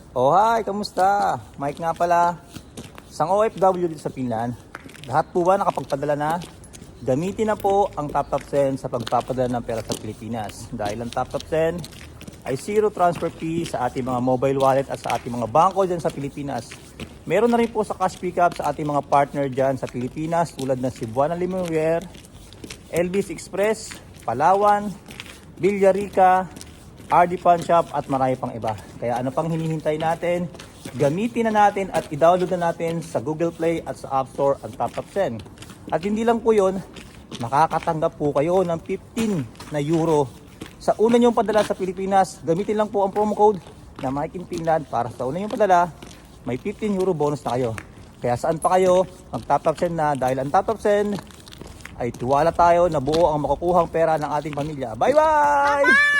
Oh hi, kamusta? Mike nga pala. Isang OFW dito sa Finland. Lahat po ba nakapagpadala na? Gamitin na po ang TapTap Send sa pagpapadala ng pera sa Pilipinas. Dahil ang TapTap Send ay zero transfer fee sa ating mga mobile wallet at sa ating mga bangko dyan sa Pilipinas. Meron na rin po sa cash pickup sa ating mga partner dyan sa Pilipinas tulad ng Cebuana Limonware, Elvis Express, Palawan, Villarica, RD Pawn Shop at marami pang iba. Kaya ano pang hinihintay natin? Gamitin na natin at i-download na natin sa Google Play at sa App Store ang TapTap Send. At hindi lang po yun, makakatanggap po kayo ng 15 na euro sa una niyong padala sa Pilipinas. Gamitin lang po ang promo code na Mike in Finland para sa una niyong padala, may 15 euro bonus na kayo. Kaya saan pa kayo mag-TapTap Send na dahil ang TapTap Send ay tiwala tayo na buo ang makukuhang pera ng ating pamilya. Bye bye!